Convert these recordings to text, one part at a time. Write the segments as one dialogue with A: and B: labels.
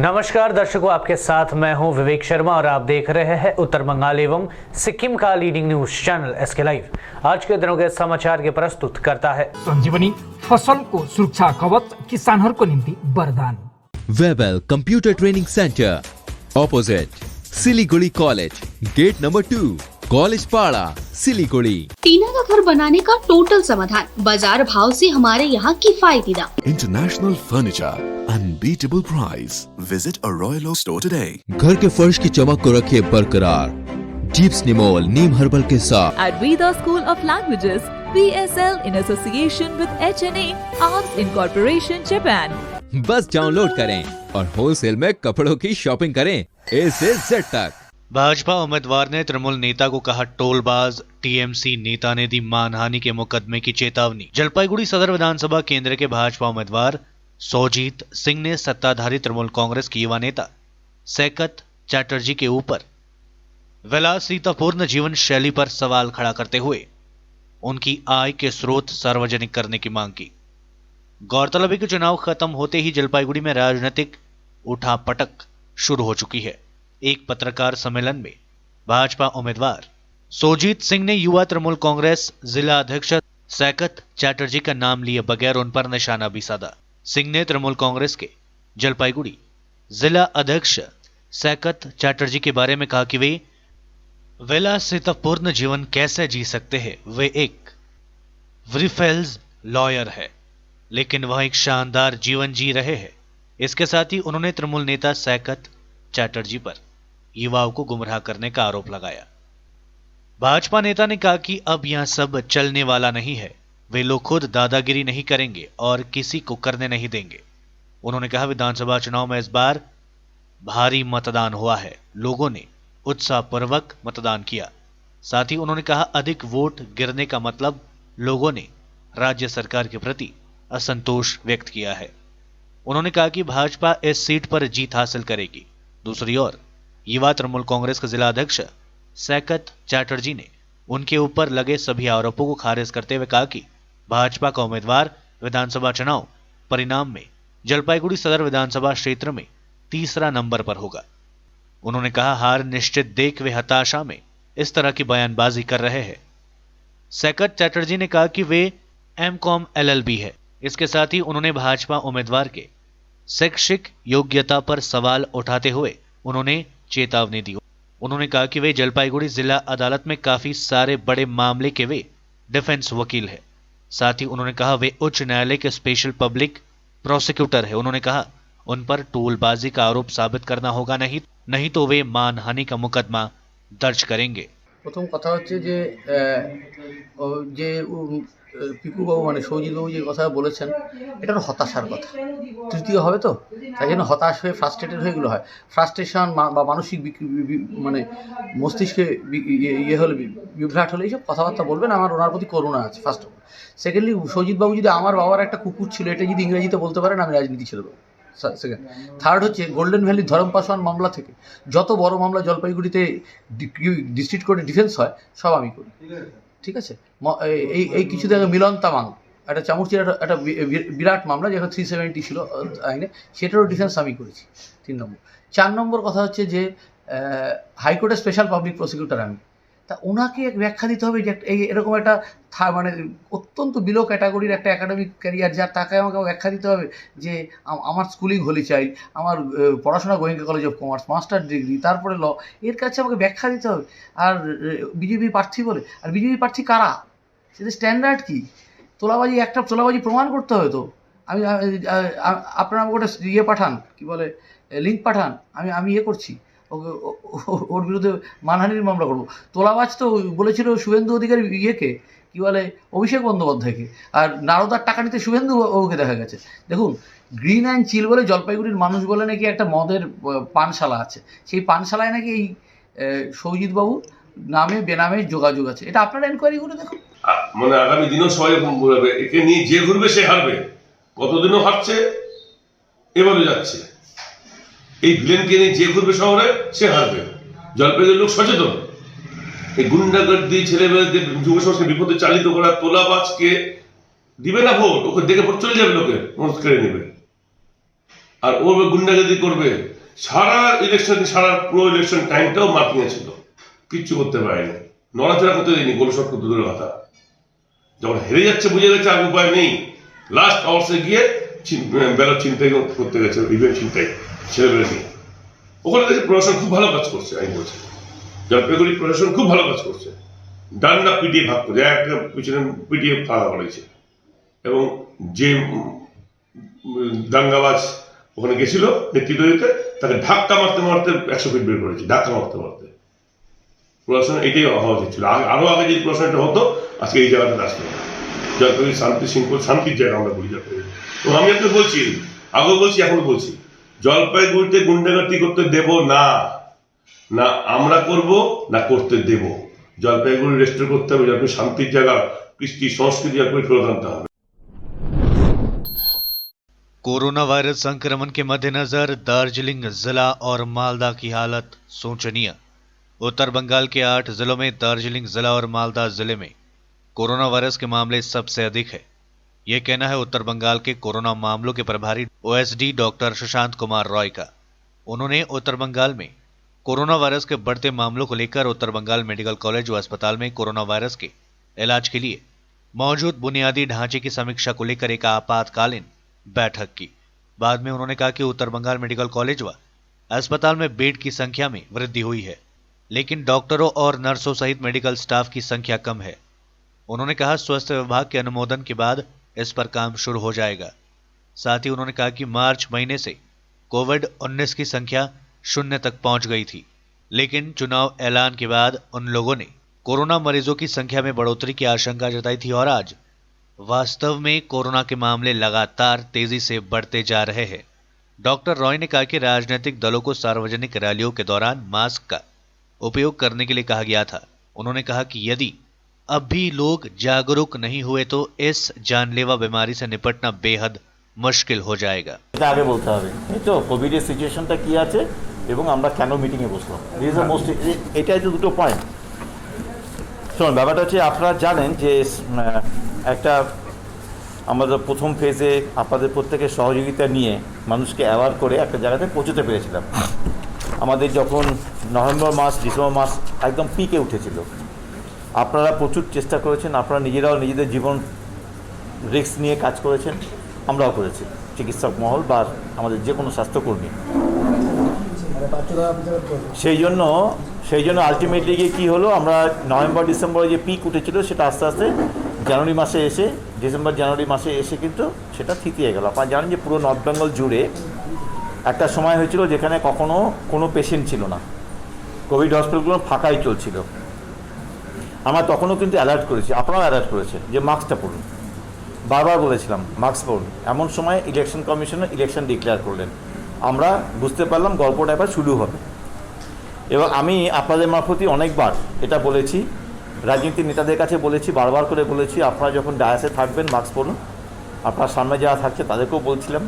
A: नमस्कार दर्शकों, आपके साथ मैं हूं विवेक शर्मा और आप देख रहे हैं उत्तर बंगाल एवं सिक्किम का leading news channel SK live. आज के दिनों के समाचार के प्रस्तुत करता है
B: संजीवनी फसल को सुरक्षा कवच किसानहरूको निम्ति वरदान।
C: Webel computer training centre opposite Siliguri college, gate number 2, college पाड़ा, सिलीगुड़ी।
D: टीना का घर बनाने का टोटल समाधान, बाजार भाव से हमारे यहाँ किफायती दाम।
E: International furniture, unbeatable price. Visit a Royal Oak store today.
C: घर के फर्श की चमक को रखे बरकरार जीप्स निमोल नीम हर्बल के साथ।
F: At Veda School of Languages, VSL in association with HNA, Arms Incorporation, Japan.
C: बस डाउनलोड करें और होलसेल में कपड़ों की शॉपिंग करें A से Z तक।
G: भाजपा उम्मीदवार ने तृणमूल नेता को कहा टोलबाज, टीएमसी नेता ने दी मानहानि के मुकदमे की चेतावनी। जलपाईगुड़ी सदर विधानसभा केंद्र के भाजपा उम्मीदवार सौजीत सिंह ने सत्ताधारी तृणमूल कांग्रेस की युवा नेता सैकत चैटर्जी के ऊपर विलासितापूर्ण जीवन शैली पर सवाल खड़ा करते हुए उनकी आय के स्रोत सार्वजनिक करने की मांग की। गौरतलब है कि चुनाव खत्म होते ही जलपाईगुड़ी में राजनीतिक उठापटक शुरू हो चुकी है। एक पत्रकार सम्मेलन में भाजपा उम्मीदवार सौजीत सिंह ने युवा तृणमूल कांग्रेस जिला अध्यक्ष सैकत चैटर्जी का नाम लिए बगैर उन पर निशाना भी साधा। सिंह ने तृणमूल कांग्रेस के जलपाईगुड़ी जिला अध्यक्ष सैकत चैटर्जी के बारे में कहा कि वे विलासितापूर्ण जीवन कैसे जी सकते हैं। वे एक व्रिफेल्स लॉयर है, लेकिन वह एक शानदार जीवन जी रहे हैं। इसके साथ ही उन्होंने तृणमूल नेता सैकत चैटर्जी पर युवाओं को गुमराह करने का आरोप लगाया। भाजपा नेता ने कहा कि अब यह सब चलने वाला नहीं है। वे लोग खुद दादागिरी नहीं करेंगे और किसी को करने नहीं देंगे। उन्होंने कहा विधानसभा चुनाव में इस बार भारी मतदान हुआ है, लोगों ने उत्साहपूर्वक मतदान किया। साथ ही उन्होंने कहा अधिक वोट गिरने का मतलब लोगों ने राज्य सरकार के प्रति असंतोष व्यक्त किया है। उन्होंने कहा कि भाजपा इस सीट पर जीत हासिल करेगी। दूसरी ओर युवा तृणमूल कांग्रेस के जिला अध्यक्ष सैकत चैटर्जी ने उनके ऊपर लगे सभी आरोपों को खारिज करते हुए कहा कि भाजपा का उम्मीदवार विधानसभा चुनाव परिणाम में जलपाईगुड़ी सदर विधानसभा क्षेत्र में तीसरा नंबर पर होगा। उन्होंने कहा हार निश्चित देख वे हताशा में इस तरह की बयानबाजी कर रहे हैं। सैकत चैटर्जी ने कहा कि वे एमकॉम LLB है। इसके साथ ही उन्होंने भाजपा उम्मीदवार के शैक्षिक योग्यता पर सवाल उठाते हुए उन्होंने चेतावनी दी। उन्होंने कहा कि वे जलपाईगुड़ी जिला अदालत में काफी सारे बड़े मामले के वे डिफेंस वकील है। साथ ही उन्होंने कहा वे उच्च न्यायालय के स्पेशल पब्लिक प्रोसिक्यूटर है। उन्होंने कहा उन पर टोलबाजी का आरोप साबित करना होगा, नहीं तो वे मानहानि का मुकदमा दर्ज करेंगे।
H: प्रथम कथा হচ্ছে যে পিকু বাবু মানে সৌজিৎ বাবু যে কথা বলেছেন এটা তো হতাশার কথা। তৃতীয় হবে তো, তাই জন্য হতাশ হয়ে ফ্রাস্ট্রেটেড হয়ে এগুলো হয়। ফ্রাস্ট্রেশন বা মানসিক মানে মস্তিষ্কে হলে বিভ্রাট হলে এইসব কথাবার্তা বলবেন। আমার ওনার প্রতি করুণা আছে first of all. Secondly Soujit বাবু যদি আমার বাবার একটা কুকুর ছিল এটা যদি ইংরেজিতে বলতে পারেন আমি রাজনীতি ছেড়ে দেবো। সেকেন্ড থার্ড হচ্ছে গোল্ডেন ভ্যালি ধরম পাসওয়ান মামলা থেকে যত বড় মামলা জলপাইগুড়িতে ডিস্ট্রিক্ট কোর্টে ডিফেন্স হয় সব আমি করি। ঠিক আছে, এই কিছুদিন আগে মিলন তামাং একটা চামুরচির একটা বিরাট মামলা যেখানে 370 ছিল আইনে, সেটারও ডিফেন্স আমি করেছি। 3 নম্বর। 4 নম্বর কথা হচ্ছে যে হাইকোর্টের স্পেশাল পাবলিক প্রসিকিউটর আমি। তা ওনাকে ব্যাখ্যা দিতে হবে যে এরকম একটা মানে অত্যন্ত বিলো ক্যাটাগরির একটা একাডেমিক ক্যারিয়ার, যার তাকে আমাকে ব্যাখ্যা দিতে হবে যে আমার স্কুলিং হোলি চাইল্ড, আমার পড়াশোনা Goenka college of commerce, master degree, তারপরে ল, এর কাছে আমাকে ব্যাখ্যা দিতে হবে। আর বিজেপি প্রার্থী বলে, আর বিজেপি প্রার্থী কারা, সেটা স্ট্যান্ডার্ড কী, তোলাবাজি প্রমাণ করতে হবে। তো আমি আপনারা আমাকে ওটা পাঠান, কী বলে লিঙ্ক পাঠান, আমি করছি, ওর বিরুদ্ধে মানহানির মামলা করবো। তোলাবাজ তো বলেছিল শুভেন্দু অধিকারী কি বলে অভিষেক বন্দ্যোপাধ্যায়কে, আর নারদার টাকা নিতে শুভেন্দু বাবুকে দেখা গেছে। দেখুন, গ্রিন অ্যান্ড চিল বলে জলপাইগুড়ির মানুষ বলে নাকি একটা মদের পানশালা আছে, সেই পানশালায় নাকি এই সৌজিৎ বাবু নামে বেনামে যোগাযোগ আছে। এটা আপনারা এনকোয়ারি করে দেখুন।
I: মানে আগামী দিনেও সবাই বলবে একে নিয়ে যে ঘুরবে সে হারবে। কতদিনও হারছে, এবারও যাচ্ছে। এই ভিলেনকে নিয়ে যে ঘুরবে শহরে সে হারবে। জলপাইগুড়ির লোক সচেতন। এই গুন্ডাগর্দি ছেলেমেয়েদের যুব সমাজকে বিপদে চালিত করা তোলাবাজকে দিবে না ভোট, ওকে দেখে ভোট চলে যাবে, লোকের ভোট কেড়ে নেবে। আর ও গুন্ডাগিরি করবে। সারা ইলেকশন, সারা পুরো ইলেকশন টাইমটাও মার্কিং ছিল, কিচ্ছু করতে পারেনি, নড়াচড়া করতে দেয়নি, গোলশট করতে দূরের কথা। যখন হেরে যাচ্ছে বুঝে গেছে আর উপায় নেই, লাস্ট আওয়ার্সে গিয়ে ব্যালট ছিনতাই করতে গেছে, ইভেন্ট ছিনতাই ছেলেবেলে নিয়ে। ওখানে দেখে প্রশাসন খুব ভালো কাজ করছে, আমি বলছি জলপাইগুড়ি প্রশাসন খুব ভালো কাজ করছে। ডান্ডা পিটিয়ে ভাগ করে একটা পিছনে পিটিয়ে ফাঁকা করেছে, এবং যে দাঙ্গাবাজ ওখানে গেছিল নেতৃত্ব দিতে, তাকে ধাক্কা মারতে মারতে 100 ফিট বের করেছে, ধাক্কা মারতে মারতে। প্রশাসন এটাই হওয়া উচিত ছিল, আরো আগে যদি প্রশাসনটা হতো আজকে এই জায়গাটা আসতো না। জলপাইগুড়ি শান্তি শৃঙ্খল, শান্তির জায়গা আমরা বলি জলপাইগুড়ি। তো আমি আপনাকে বলছি, আগেও বলছি, এখন বলছি, জলপাইগুড়িতে গুন্ডাগর্দি করতে দেব না, না আমরা করব না করতে দেব। জলপাইগুড়ি রেস্টোর করতে হবে, জলপাইগুড়ি শান্তির জায়গা, কৃষ্টি সংস্কৃতি জলপাইগুড়ি ফেরত আনতে হবে।
G: कोरोना वायरस संक्रमण के मद्देनजर दार्जिलिंग जिला और मालदा की हालत शोचनीय। उत्तर बंगाल के 8 जिलों में दार्जिलिंग जिला और मालदा जिले में कोरोना वायरस के मामले सबसे अधिक है। ये कहना है उत्तर बंगाल के कोरोना मामलों के प्रभारी ओएसडी डॉक्टर सुशांत कुमार रॉय का। उन्होंने उत्तर बंगाल में कोरोना वायरस के बढ़ते मामलों को लेकर उत्तर बंगाल मेडिकल कॉलेज व अस्पताल में कोरोना वायरस के इलाज के लिए मौजूद बुनियादी ढांचे की समीक्षा को लेकर एक आपातकालीन बैठक की। बाद में उन्होंने कहा कि उत्तर बंगाल मेडिकल कॉलेज व अस्पताल में बेड की संख्या में वृद्धि हुई है, लेकिन डॉक्टरों और नर्सों सहित मेडिकल स्टाफ की संख्या कम है। उन्होंने कहा स्वास्थ्य विभाग के अनुमोदन के बाद इस पर काम शुरू हो जाएगा। साथ ही उन्होंने कहा कि मार्च महीने से कोविड-19 की संख्या 0 तक पहुंच गई थी, लेकिन चुनाव ऐलान के बाद उन लोगों ने कोरोना मरीजों की संख्या में बढ़ोतरी की आशंका जताई थी और आज वास्तव में कोरोना के मामले लगातार तेजी से बढ़ते जा रहे हैं। डॉक्टर रॉय ने कहा कि राजनीतिक दलों को सार्वजनिक रैलियों के दौरान मास्क का उपयोग करने के लिए कहा गया था। उन्होंने कहा कि यदि अब भी लोग जागरूक नहीं हुए तो इस जानलेवा बीमारी से निपटना बेहद मुश्किल हो जाएगा।
J: আগে বলতে হবে এই তো কোভিডের সিচুয়েশনটা কি আছে এবং আমরা কেন মিটিংয়ে বসলাম, দিস আর মোস্ট, এটাই তো দুটো পয়েন্ট। শুনুন, ব্যাপারটা হচ্ছে আপনারা জানেন যে একটা আমাদের প্রথম ফেজে আপনাদের প্রত্যেকের সহযোগিতা নিয়ে মানুষকে অ্যাওয়ার করে একটা জায়গাতে পৌঁছতে পেরেছিলাম। আমাদের যখন নভেম্বর মাস, ডিসেম্বর মাস একদম পিকে উঠেছিল, আপনারা প্রচুর চেষ্টা করেছেন, আপনারা নিজেরাও নিজেদের জীবন রিস্ক নিয়ে কাজ করেছেন, আমরাও করেছি, চিকিৎসক মহল বা আমাদের যে কোনো স্বাস্থ্যকর্মী। সেই জন্য আলটিমেটলি গিয়ে কী হলো, আমরা নভেম্বর ডিসেম্বরে যে পিক উঠেছিল সেটা আস্তে আস্তে জানুয়ারি মাসে এসে, ডিসেম্বর জানুয়ারি মাসে এসে কিন্তু সেটা থিতিয়ে গেল। আপনারা জানেন যে পুরো নর্থ বেঙ্গল জুড়ে একটা সময় হয়েছিল যেখানে কখনো কোনো পেশেন্ট ছিল না, কোভিড হসপিটালগুলো ফাঁকাই চলছিল। আমরা তখনও কিন্তু অ্যালার্ট করেছি, আপনারাও অ্যালার্ট করেছেন যে মাস্কটা পরুন, বারবার বলেছিলাম মাস্ক পরুন। এমন সময় ইলেকশন কমিশনার ইলেকশন ডিক্লেয়ার করলেন, আমরা বুঝতে পারলাম গল্পটা এবার শুরু হবে। এবং আমি আপনাদের মারফতই অনেকবার এটা বলেছি, রাজনীতির নেতাদের কাছে বলেছি, বারবার করে বলেছি, আপনারা যখন ডায়াসে থাকবেন মাস্ক পরুন। আপনার সামনে যারা থাকছে তাদেরকেও বলছিলাম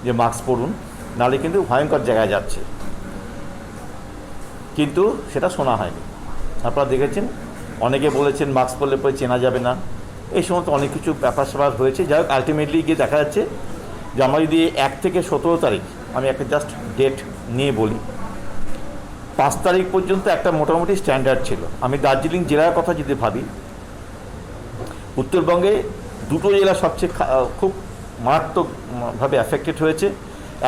J: যে মাস্ক পরুন, নাহলে কিন্তু ভয়ঙ্কর জায়গায় যাচ্ছে। কিন্তু সেটা শোনা হয়নি। আপনারা দেখেছেন অনেকে বলেছেন মাস্ক পরলে পরে চেনা যাবে না, এই সমস্ত অনেক কিছু ব্যাপার স্যাপার হয়েছে। যাই হোক, আলটিমেটলি গিয়ে দেখা যাচ্ছে যে আমরা যদি 1 থেকে 17 তারিখ, আমি একটা জাস্ট ডেট নিয়ে বলি, 5 তারিখ পর্যন্ত একটা মোটামুটি স্ট্যান্ডার্ড ছিল। আমি দার্জিলিং জেলার কথা যদি ভাবি, উত্তরবঙ্গে 2টো জেলা সবচেয়ে খুব মারাত্মকভাবে অ্যাফেক্টেড হয়েছে।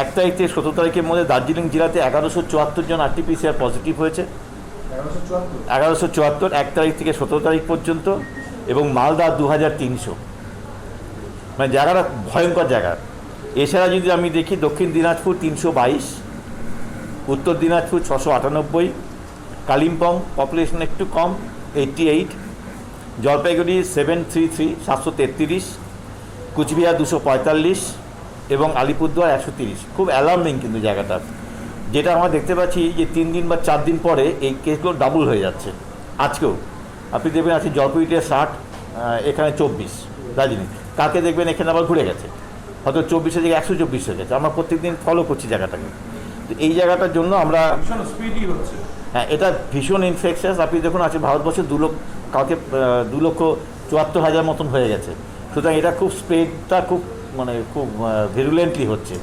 J: 1 তারিখ থেকে 17 তারিখের মধ্যে দার্জিলিং জেলাতে 1174 জন RT-PCR পজিটিভ হয়েছে, 1174 1 তারিখ থেকে 17 তারিখ পর্যন্ত, এবং মালদা 2300, মানে জায়গাটা ভয়ঙ্কর জায়গা। এছাড়া যদি আমি দেখি, দক্ষিণ দিনাজপুর 322, উত্তর দিনাজপুর 698, কালিম্পং পপুলেশন একটু কম 88, জলপাইগুড়ি 733 733, কুচবিহার 245 এবং আলিপুরদুয়ার 130। খুব অ্যালার্মিং কিন্তু জায়গাটা, যেটা আমরা দেখতে পাচ্ছি যে 3 দিন বা 4 দিন পরে এই কেসগুলো ডাবল হয়ে যাচ্ছে। আজকেও আপনি দেখবেন আছে জলপাইগুড়িতে 60, এখানে 24, দার্জিলিং। কালকে দেখবেন এখানে আবার ঘুরে গেছে, হয়তো 24 থেকে 124 হয়ে গেছে। আমরা প্রত্যেকদিন ফলো করছি জায়গাটাকে। তো এই জায়গাটার জন্য আমরা, হ্যাঁ, এটা ভীষণ ইনফেকশাস। আপনি দেখুন আছে ভারতবর্ষে 2,74,000 মতন হয়ে গেছে। সুতরাং এটা খুব স্প্রেডটা খুব ভিরুলেন্টলি হচ্ছে।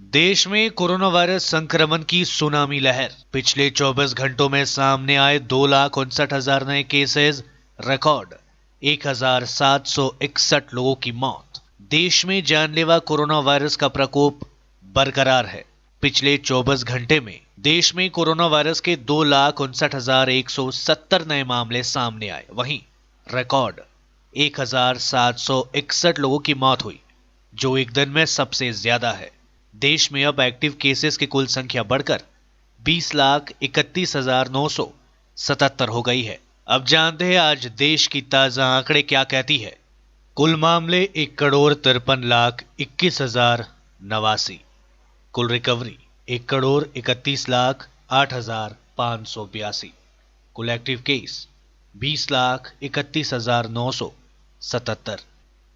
G: देश में कोरोना वायरस संक्रमण की सुनामी लहर। पिछले 24 घंटों में सामने आए 2,59,000 नए केसेस, रिकॉर्ड 1,761 लोगों की मौत। देश में जानलेवा कोरोना वायरस का प्रकोप बरकरार है। पिछले 24 घंटे में देश में कोरोना वायरस के 2,59,170 नए मामले सामने आए। वहीं रिकॉर्ड 1,761 लोगों की मौत हुई, जो एक दिन में सबसे ज्यादा है। देश में अब एक्टिव केसेस की कुल संख्या बढ़कर 20,31,977 हो गई है। अब जानते हैं आज देश की ताजा आंकड़े क्या कहती है। कुल मामले 1,53,21,089। कुल रिकवरी 1,31,08,582। कुल एक्टिव केस 20,31,977।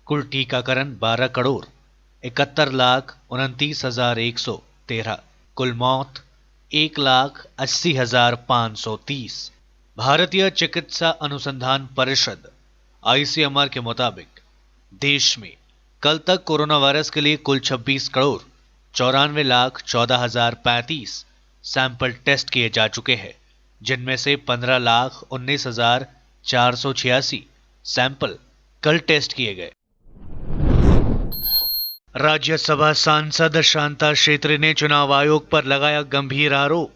G: कुल टीकाकरण 12,71,29,113। कुल मौत 1,80,530। भारतीय चिकित्सा अनुसंधान परिषद (ICMR) के मुताबिक देश में कल तक कोरोना वायरस के लिए कुल 26,94,14,035 सैंपल टेस्ट किए जा चुके हैं, जिनमें से 15,19,486 सैंपल कल टेस्ट किए गए। राज्यसभा सांसद शांता शेत्री ने चुनाव आयोग पर लगाया गंभीर आरोप।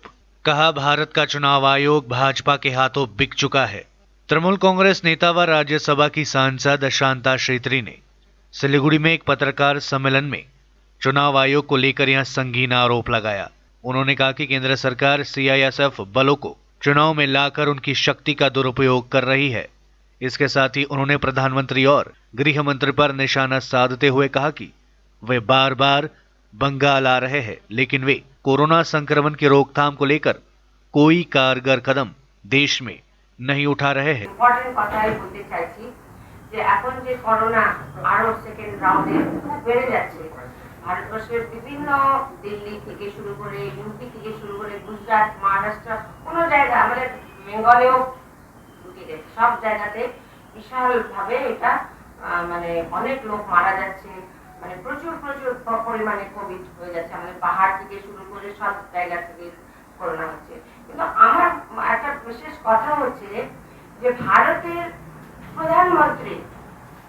G: कहा, भारत का चुनाव आयोग भाजपा के हाथों बिक चुका है। तृणमूल कांग्रेस नेता व राज्यसभा की सांसद शांता शेत्री ने सिलीगुड़ी में एक पत्रकार सम्मेलन में चुनाव आयोग को लेकर यह संगीन आरोप लगाया। उन्होंने कहा कि केंद्र सरकार CISF बलों को चुनाव में लाकर उनकी शक्ति का दुरुपयोग कर रही है। इसके साथ ही उन्होंने प्रधानमंत्री और गृह मंत्री पर निशाना साधते हुए कहा कि वे बार बार बंगाल आ रहे हैं, लेकिन वे कोरोना संक्रमण की रोकथाम को लेकर कोई कारगर कदम देश में नहीं उठा रहे हैं।
K: ইম্পর্টেন্ট কথাই বলতে চাইছি যে এখন যে করোনা আরো সেকেন্ড রাউন্ডে বেড়ে যাচ্ছে, ভারতবর্ষের বিভিন্ন দিল্লি থেকে শুরু করে ইউপি থেকে শুরু করে গুজরাট, মহারাষ্ট্র, কোনো জায়গা আমাদের বেঙ্গলেও ঢুকে গেছে। সব জায়গাতে বিশাল ভাবে এটা মানে অনেক লোক মারা যাচ্ছে, মানে প্রচুর প্রচুর পরিমাণে কোভিড হয়ে যাচ্ছে। আমাদের পাহাড় থেকে শুরু করে সব জায়গা থেকে করোনা হচ্ছে। কিন্তু আমার একটা বিশেষ কথা হচ্ছে যে ভারতের প্রধানমন্ত্রী,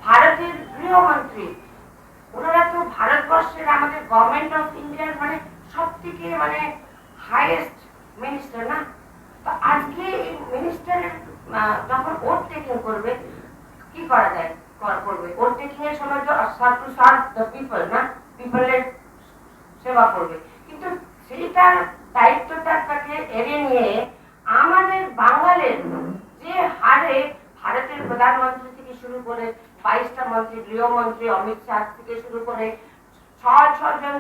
K: ভারতের গৃহমন্ত্রী, ওনারা তো ভারতবর্ষের আমাদের গভর্নমেন্ট অফ ইন্ডিয়ার মানে সব থেকে মানে হাইয়েস্ট মিনিস্টার না। তো আজকে এই মিনিস্টারের যখন ওট টেকিং করবে, কি করা যায় করবে, ওট টেকিং এর সময় তো টু সার্ভ দ্য পিপল না, পিপলের সেবা করবে। কিন্তু সেইটার দায়িত্বটাকে এড়িয়ে নিয়ে আমাদের বাঙালির যে হারে ভারতের প্রধানমন্ত্রী থেকে শুরু করে 22টা মন্ত্রী, গৃহমন্ত্রী অমিত শাহ থেকে শুরু করে 6 জন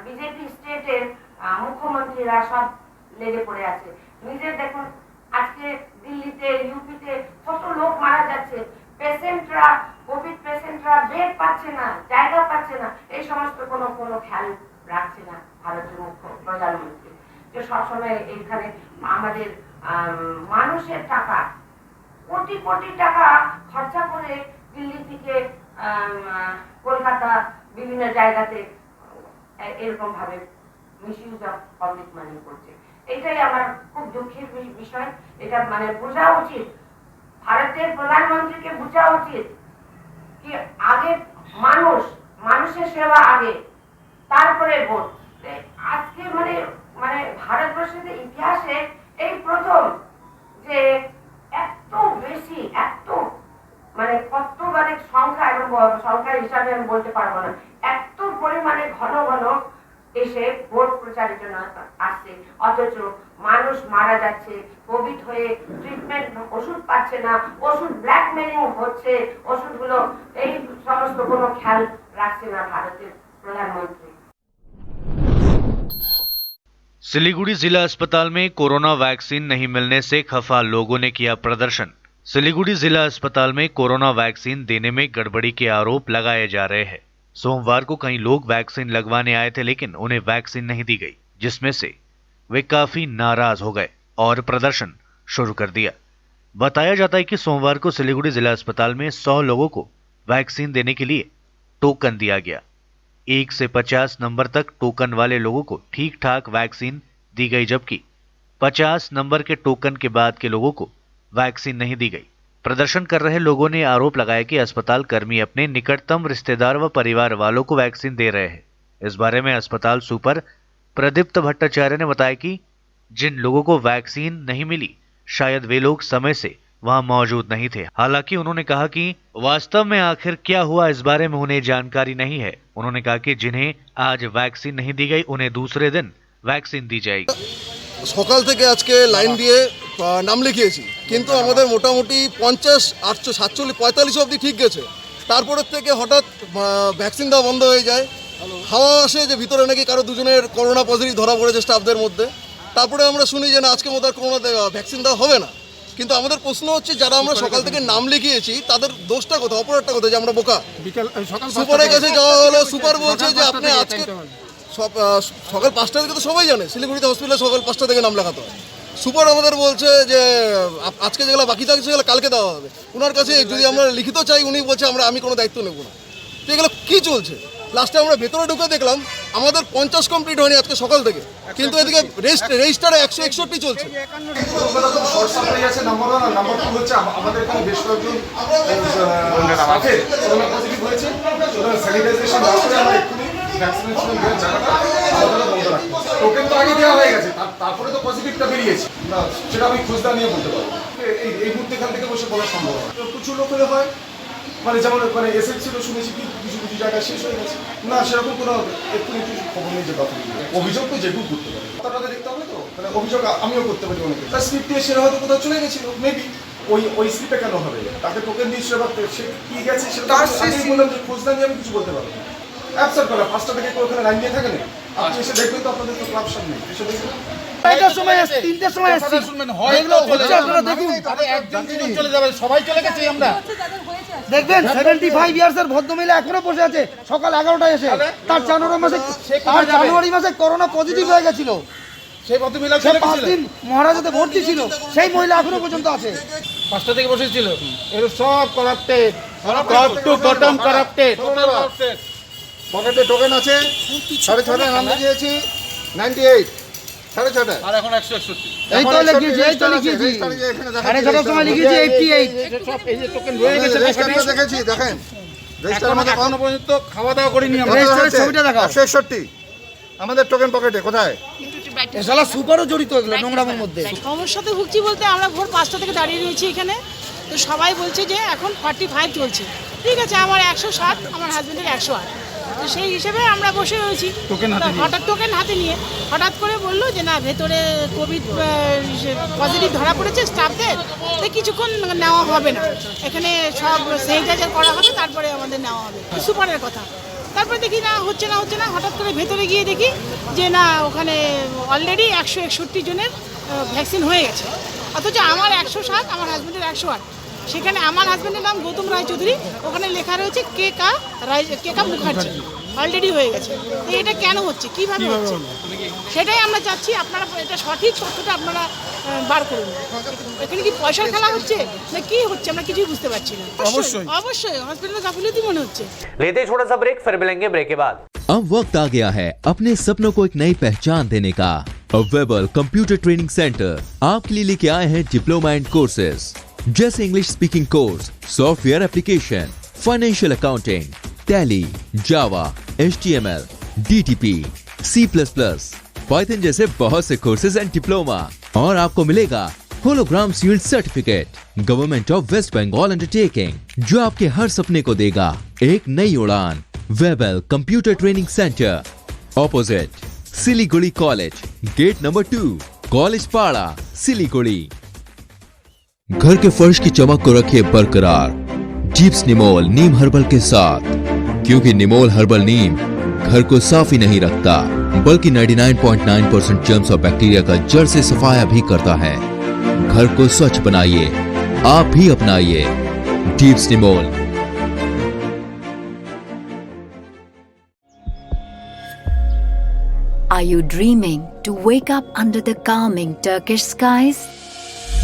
K: বিজেপি স্টেটের মুখ্যমন্ত্রীরা সব লেগে পড়ে আছে। নিজে দেখুন আজকে দিল্লিতে, ইউপিতে কত লোক মারা যাচ্ছে। পেশেন্টরা, কোভিড পেশেন্টরা বেড পাচ্ছে না, জায়গা পাচ্ছে না, এই সমস্ত কোনো খেয়াল রাখছে না ভারতের প্রধানমন্ত্রী, যে সবসময় এখানে আমাদের মানুষের টাকা, কোটি কোটি টাকা খরচা করে দিল্লি থেকে কলকাতা বিভিন্ন জায়গাতে এরকম ভাবে মিসইউজ অফ পাবলিক মানি করছে। এটাই আমার খুব দুঃখের বিষয়। এটা মানে বোঝা উচিত, ভারতের প্রধানমন্ত্রীকে বোঝা উচিত কি আগে মানুষের সেবা আগে, তারপরে ভোট। আজকে মানে ভারতবর্ষের ইতিহাসে এই প্রথম যে এত বেশি, এত মানে কত মানে সংখ্যা এবং সংখ্যার হিসাবে আমি বলতে পারবো না, এত পরিমাণে ঘন ঘন এসে ভোট প্রচারের জন্য আসছে, অথচ মানুষ মারা যাচ্ছে, কোভিড হয়ে ট্রিটমেন্ট ওষুধ পাচ্ছে না, ওষুধ ব্ল্যাকমেলিং হচ্ছে, ওষুধগুলো এই সমস্ত কোনো খেয়াল রাখছে না ভারতের प्रधानमंत्री।
G: सिलीगुड़ी जिला अस्पताल में कोरोना वैक्सीन नहीं मिलने से खफा लोगों ने किया प्रदर्शन। सिलीगुड़ी जिला अस्पताल में कोरोना वैक्सीन देने में गड़बड़ी के आरोप लगाए जा रहे हैं। सोमवार को कई लोग वैक्सीन लगवाने आए थे, लेकिन उन्हें वैक्सीन नहीं दी गई, जिसमें से वे काफी नाराज हो गए और प्रदर्शन शुरू कर दिया। बताया जाता है कि सोमवार को सिलीगुड़ी जिला अस्पताल में 100 लोगों को वैक्सीन देने के लिए टोकन दिया गया। 1 से 50 नंबर तक टोकन वाले लोगों को ठीक ठाक वैक्सीन दी गई, जबकि 50 नंबर के टोकन के बाद के लोगों को वैक्सीन नहीं दी गई। प्रदर्शन कर रहे लोगों ने आरोप लगाया कि अस्पताल कर्मी अपने निकटतम रिश्तेदार व परिवार वालों को वैक्सीन दे रहे हैं। इस बारे में अस्पताल सुपर प्रदीप्त भट्टाचार्य ने बताया कि जिन लोगों को वैक्सीन नहीं मिली, शायद वे लोग समय से वहां मौजूद नहीं थे। हालांकि उन्होंने कहा कि वास्तव में आखिर क्या हुआ इस बारे में उन्हें जानकारी नहीं है। उन्होंने कहा कि जिन्हें आज वैक्सीन नहीं दी गई उन्हें दूसरे दिन वैक्सीन दी जाएगी।
L: সকাল থেকে আজকে লাইন দিয়ে নাম লিখিয়েছি, কিন্তু আমাদের মোটামুটি 50, 48, 47, 45 অবধি ঠিক গেছে। তারপরের থেকে হঠাৎ ভ্যাকসিন দেওয়া বন্ধ হয়ে যায়। হাওয়া আসে যে ভিতরে নাকি কারো দুজনের করোনা পজিটিভ ধরা পড়েছে স্টাফদের মধ্যে। তারপরে আমরা শুনি যে না, আজকে মতো আর করোনা ভ্যাকসিন দেওয়া হবে না। কিন্তু আমাদের প্রশ্ন হচ্ছে, যারা আমরা সকাল থেকে নাম লিখিয়েছি তাদের দোষটা কোথায়, অপরাধটা কোথায় যে আমরা বোকা? সুপারের কাছে যাওয়া হলো, সুপার বলছে যে আপনি আজকে সকাল 5টা থেকে তো সবাই জানে শিলিগুড়িতে হসপিটালে সকাল 5টা থেকে নাম লেখাতে হয়। সুপার আমাদের বলছে যে আজকে যেগুলো বাকি থাকছে সেগুলো কালকে দেওয়া হবে। ওনার কাছে যদি আমরা লিখিত চাই, উনি বলছে আমি কোনো দায়িত্ব নেব না। তো এগুলো কী চলছে? লাস্টে আমরা ভেতরে ঢুকে দেখলাম আমাদের 50 কমপ্লিট হয়নি আজকে সকাল থেকে, কিন্তু এদিকে রেজিস্টারে 161 চলছে।
M: টোকেন তো আগে দেওয়া হয়ে গেছে, তারপরে তো পজিটিভটা বেরিয়েছে না, সেটা আমি খোঁজদা নিয়ে বলতে পারবো। এই মুহূর্তে এখান থেকে বসে বলা সম্ভব না। প্রচুর লোক হলে হয়, যেমন এসএস ছিল, শুনেছি কি কিছু কিছু জায়গায় শেষ হয়ে গেছে না, সেরকম কোনো একটু খবর নেই যে কথা অভিযোগ তো যেটুকু করতে পারে তাদের দেখতে হবে। তো অভিযোগ আমিও করতে পারি অনেকে, তার স্লিপ দিয়ে সেটা হয়তো কোথাও চলে গেছিল, মেবি ওই স্লিপে কেন হবে, তাকে টোকেন দিয়ে সে কি গেছে সেটা বললাম যে খোঁজদা নিয়ে আমি কিছু বলতে পারবো না। অ্যাবসার্ট করা 5টা থেকে ওখানে লাইন দিয়ে থাকে না, আপনি এসে দেখবেন তো আপনাদের তো ক্লাব সামনে এসে দেখবেন।
N: দেখবেন 75 ইয়ার্সের ভদ্রমহিলা এখনো বসে আছে সকাল 11টায় এসে। তার জানুয়ারি মাসে করোনা পজিটিভ হয়ে গেছিল, সেই ভদ্রমহিলা 5 দিন মহারাজাতে ভর্তি ছিল, সেই মহিলা এখনো পর্যন্ত আছে।
M: 5টা থেকে বসেছিল। এর সব corrupted, top to bottom corrupted. পকেটে টোকেন আছে 6:30 নাম লিখিয়েছি 98, 6:30 আর এখন 161।
N: এই তো লিখিয়েছি, এই তো লিখিয়েছি 6:30 সময় লিখিয়েছি 88।
M: সব এই যে টোকেন রয়ে গেছে পকেটে দেখেছি, দেখেন রেজিস্টার মধ্যে এখনো পর্যন্ত খাওয়া দাওয়া করিনি আমরা।
N: রেজিস্টারের ছবিটা দেখাও।
M: 161 আমাদের টোকেন পকেটে কোথায়?
N: এসালা সুপারও জড়িত এগুলো নোংরামের মধ্যে।
O: সমস্যাতে ভুগছি বলতে আমরা ভোর 5টা থেকে দাঁড়িয়ে রয়েছি এখানে, তো সবাই বলছে যে এখন 45 চলছে। ঠিক আছে, আমার 160, আমার হাজবেন্ডের 108, তো সেই হিসেবে আমরা বসে রয়েছি। হঠাৎ টোকেন হাতে নিয়ে হঠাৎ করে বললো যে না, ভেতরে কোভিড পজিটিভ ধরা পড়েছে স্টাফদের, তো কিছুক্ষণ নেওয়া হবে না, এখানে সব স্যানিটাইজার করা হবে, তারপরে আমাদের নেওয়া হবে। সুপারের কথা। তারপরে দেখি না হচ্ছে না, হঠাৎ করে ভেতরে গিয়ে দেখি যে না, ওখানে অলরেডি 161 জনের ভ্যাকসিন হয়ে গেছে, অথচ আমার 160, আমার হাজবেন্ডের 108। সেখানে আমার হাজবেন্ডের নাম গৌতম রায়চৌধুরী, ওখানে লেখা রয়েছে কেকা মুখার্জি, অলরেডি হয়ে গেছে। তো এটা কেন হচ্ছে, কিভাবে হচ্ছে, সেটাই আমরা চাচ্ছি। আপনারা এটা সঠিক তথ্যটা আপনারা বার করুন। এখানে কি পয়সার খেলা হচ্ছে না কি হচ্ছে, আমরা কিছুই বুঝতে পারছি না। অবশ্যই হসপিটালে গাফিলতি মনে হচ্ছে।
A: लेते हैं छोटा सा ब्रेक, फिर मिलेंगे ब्रेक के बाद।
C: अब वक्त आ गया है अपने सपनों को एक नई पहचान देने का। वेबल कंप्यूटर ट्रेनिंग सेंटर आपके लिए लेके आए हैं डिप्लोमा एंड कोर्सेज जैसे English speaking course, software application, financial accounting, Tally, Java, HTML, DTP, C++, Python जैसे बहुत से कोर्सेज एंड डिप्लोमा। और आपको मिलेगा hologram sealed certificate government of West Bengal undertaking, जो आपके हर सपने को देगा एक नई उड़ान। Webel computer training centre, opposite Siliguri college, gate number 2, college पाड़ा, सिलीगुड़ी। घर के फर्श की चमक को रखिए बरकरार जीप्स निमोल नीम हर्बल के साथ, क्योंकि निमोल हर्बल नीम घर को साफ ही नहीं रखता बल्कि 99.9% जर्म्स और बैक्टीरिया का जड़ से सफाया भी करता है। घर को स्वच्छ बनाइए, आप भी अपनाइए jeeps Nimol.
P: Are you dreaming to wake up under the calming Turkish skies?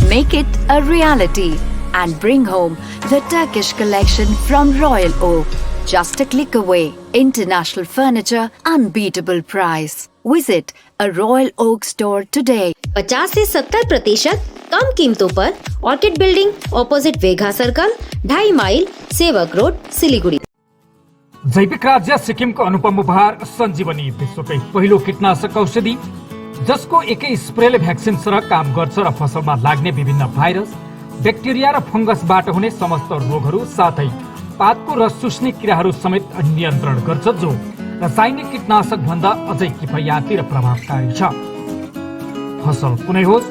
P: Make it a reality and bring home the Turkish collection from Royal Oak. just a click away. International furniture, unbeatable price. Visit a Royal Oak store today.
Q: 50 से 70% कम कीमतों पर orchid building opposite Vega circle 2.5 mile Sevoke road Siliguri.
B: जैविक राज्य सिक्किमको अनुपम उपहार सञ्जीवनी, विश्वकै पहिलो कीटनाशक औषधि जसको एकै स्प्रेले भ्याक्सिन सरह काम गर्छ र फसलमा लाग्ने विभिन्न भाइरस, ब्याक्टेरिया र फंगसबाट हुने समस्त रोगहरू साथै पातको रस चुस्ने किराहरू समेत नियन्त्रण गर्छ, जो रासायनिक कीटनाशक भन्दा अझै किफायती र प्रभावकारी छ। फसल कुनै होस्,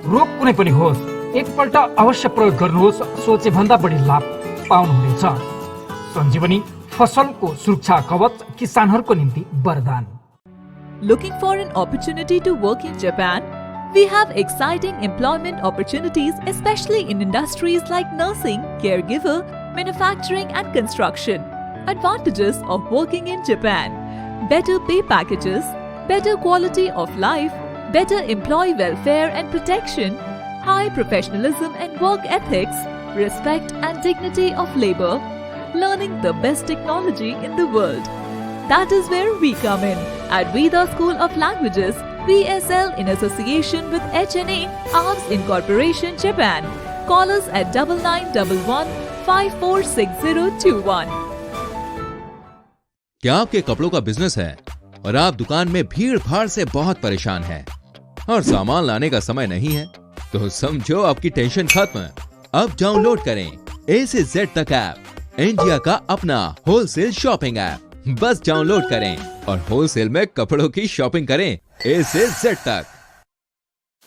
B: रोग कुनै पनि होस्, एकपल्ट अवश्य प्रयोग गर्नुहोस्, सोचे भन्दा बढी लाभ पाउनुहुनेछ। सञ्जीवनी फसलको सुरक्षा कवच, किसानहरूको निम्ति वरदान।
F: Looking for an opportunity to work in Japan? We have exciting employment opportunities, especially in industries like nursing, caregiver, manufacturing and construction. Advantages of working in Japan: better pay packages, better quality of life, better employee welfare and protection, high professionalism and work ethics, respect and dignity of labor, learning the best technology in the world. That is where we come in at Veda School of Languages, VSL, in association with HNA, Arms Incorporation, Japan. Call us at 9911 546021.
C: क्या आपके कपड़ों का business है और आप दुकान में भीड़ भाड़ से बहुत परेशान हैं और सामान लाने का समय नहीं है? तो समझो आपकी टेंशन खत्म। अब डाउनलोड करें A से Z तक ऐप, इंडिया का अपना होलसेल शॉपिंग ऐप। बस डाउनलोड करें और होलसेल में कपड़ों की शॉपिंग करें A से Z तक।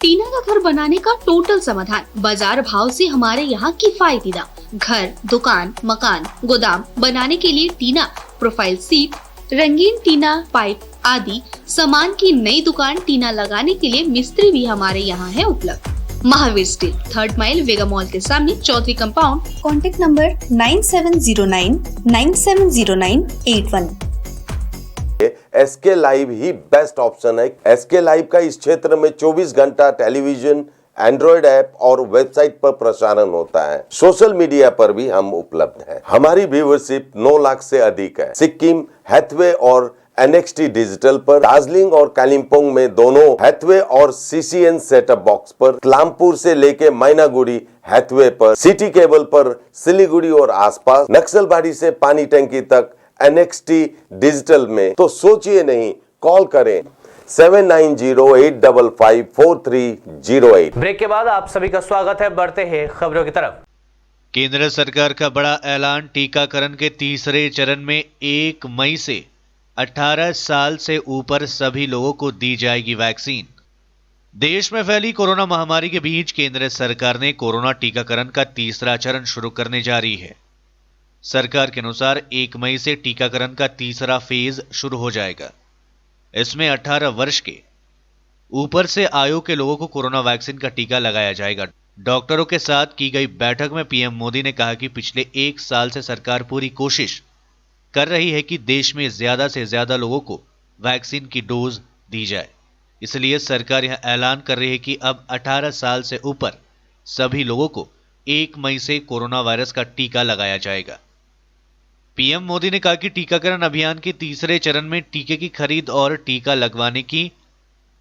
D: टीना का घर बनाने का टोटल समाधान, बाजार भाव से हमारे यहाँ किफायती दाम। घर, दुकान, मकान, गोदाम बनाने के लिए टीना, प्रोफाइल सीट, रंगीन टीना, पाइप आदि सामान की नई दुकान टीना लगाने के लिए मिस्त्री भी हमारे यहाँ है उपलब्ध। Mahavir steel, 3rd mile, Vega mall के सामने, Chowdhury compound.
R: Contact number 9709 970981।
S: SK live ही बेस्ट ऑप्शन है। एसके लाइव का इस क्षेत्र में 24 घंटा टेलीविजन, एंड्रॉइड ऐप और वेबसाइट पर प्रसारण होता है। सोशल मीडिया पर भी हम उपलब्ध हैं। हमारी व्यूवरशिप 9 लाख से अधिक है। सिक्किम, हैथवे और NXT डिजिटल पर, दार्जिलिंग और कालिम्पोंग में दोनों हैथवे और CCN सेटअप बॉक्स पर, क्लामपुर से लेके मैनागुड़ी हैथवे पर, सिटी केबल पर, सिलीगुड़ी और आसपास, नक्सलबाड़ी से पानी टंकी तक NXT डिजिटल में। तो सोचिए नहीं, कॉल करें 7908554308।
A: ब्रेक के बाद आप सभी का स्वागत है। बढ़ते हैं खबरों की तरफ।
G: केंद्र सरकार का बड़ा ऐलान, टीकाकरण के तीसरे चरण में 1 मई से 18 साल से ऊपर सभी लोगों को दी जाएगी वैक्सीन। देश में फैली कोरोना महामारी के बीच केंद्र सरकार ने कोरोना टीकाकरण का तीसरा चरण शुरू करने जा रही है। सरकार के अनुसार 1 मई से टीकाकरण का तीसरा फेज शुरू हो जाएगा। इसमें 18 वर्ष के ऊपर से आयु के लोगों को कोरोना वैक्सीन का टीका लगाया जाएगा। डॉक्टरों के साथ की गई बैठक में पीएम मोदी ने कहा कि पिछले 1 साल से सरकार पूरी कोशिश कर रही है कि देश में ज्यादा से ज्यादा लोगों को वैक्सीन की डोज दी जाए। इसलिए सरकार यह ऐलान कर रही है कि अब 18 साल से ऊपर सभी लोगों को 1 मई से कोरोना वायरस का टीका लगाया जाएगा। पीएम मोदी ने कहा कि टीकाकरण अभियान के तीसरे चरण में टीके की खरीद और टीका लगवाने की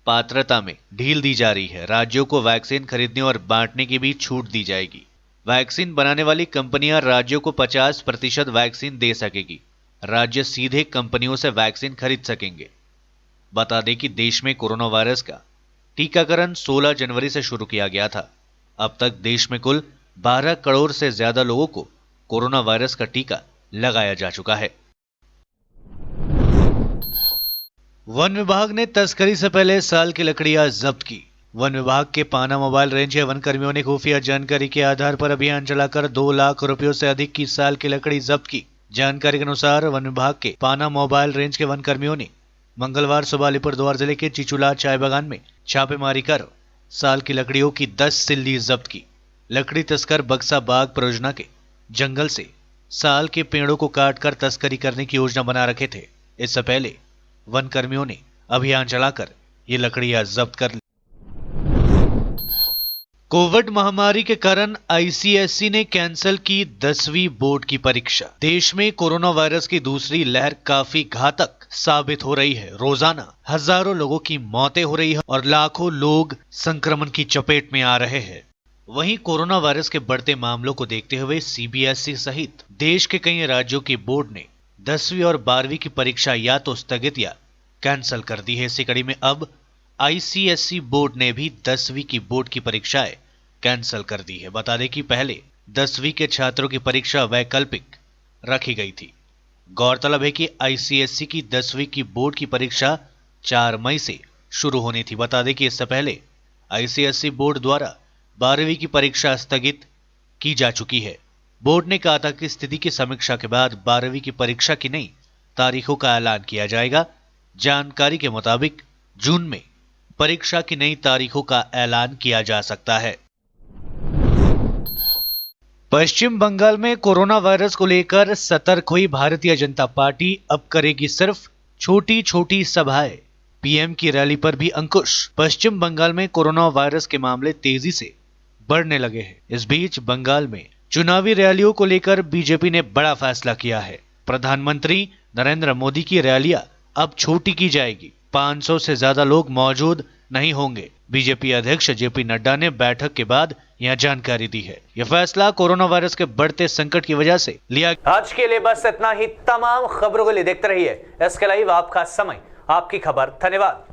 G: पात्रता में ढील दी जा रही है। राज्यों को वैक्सीन खरीदने और बांटने की भी छूट दी जाएगी। वैक्सीन बनाने वाली कंपनियां राज्यों को 50% वैक्सीन दे सकेगी। राज्य सीधे कंपनियों से वैक्सीन खरीद सकेंगे। बता दें कि देश में कोरोना वायरस का टीकाकरण 16 जनवरी से शुरू किया गया था। अब तक देश में कुल 12 करोड़ से ज्यादा लोगों को कोरोना वायरस का टीका लगाया जा चुका है। वन विभाग ने तस्करी से पहले साल की लकड़ियां जब्त की। वन विभाग के पाना मोबाइल रेंज के वन कर्मियों ने खुफिया जानकारी के आधार पर अभियान चलाकर 2 लाख रुपयों से अधिक की साल की लकड़ी जब्त की। जानकारी के अनुसार वन विभाग के पाना मोबाइल रेंज के वन कर्मियों ने मंगलवार सुबह अलीपुरद्वार जिले के चिचुला चाय बागान में छापेमारी कर साल की लकड़ियों की 10 सिल्ली जब्त की। लकड़ी तस्कर बक्सा बाग परियोजना के जंगल से साल के पेड़ों को काटकर तस्करी करने की योजना बना रखे थे। इससे पहले वन कर्मियों ने अभियान चलाकर ये लकड़ियां जब्त कर ली। कोविड महामारी के कारण आईसीएसई ने कैंसिल की 10वीं बोर्ड की परीक्षा। देश में कोरोना वायरस की दूसरी लहर काफी घातक साबित हो रही है। रोजाना हजारों लोगों की मौतें हो रही है और लाखों लोग संक्रमण की चपेट में आ रहे हैं। वहीं कोरोना वायरस के बढ़ते मामलों को देखते हुए सीबीएसई सहित देश के कई राज्यों के बोर्ड ने 10वीं और 12वीं की परीक्षा या तो स्थगित या कैंसिल कर दी है। इसी कड़ी में अब आईसीएसई बोर्ड ने भी 10वीं की बोर्ड की परीक्षाएं कैंसिल कर दी है। बता दें कि पहले 10वीं के छात्रों की परीक्षा वैकल्पिक रखी गई थी। गौरतलब है कि आईसीएसई की 10वीं की बोर्ड की परीक्षा 4 मई से शुरू होनी थी। बता दें कि इससे पहले आईसीएसई बोर्ड द्वारा 12वीं की परीक्षा स्थगित की जा चुकी है। बोर्ड ने कहा था कि स्थिति की समीक्षा के बाद 12वीं की परीक्षा की नई तारीखों का ऐलान किया जाएगा। जानकारी के मुताबिक जून में परीक्षा की नई तारीखों का ऐलान किया जा सकता है। पश्चिम बंगाल में कोरोना वायरस को लेकर सतर्क हुई भारतीय जनता पार्टी अब करेगी सिर्फ छोटी छोटी सभाएं। पीएम की रैली पर भी अंकुश। पश्चिम बंगाल में कोरोना वायरस के मामले तेजी से बढ़ने लगे हैं। इस बीच बंगाल में चुनावी रैलियों को लेकर बीजेपी ने बड़ा फैसला किया है। प्रधानमंत्री नरेंद्र मोदी की रैलियां अब छोटी की जाएगी। 500 से ज्यादा लोग मौजूद नहीं होंगे। बीजेपी अध्यक्ष जेपी नड्डा ने बैठक के बाद यह जानकारी दी है। यह फैसला कोरोना वायरस के बढ़ते संकट की वजह से लिया।
A: आज के लिए बस इतना ही। तमाम खबरों के लिए देखते रहिए SK लाइव, आपका समय आपकी खबर। धन्यवाद।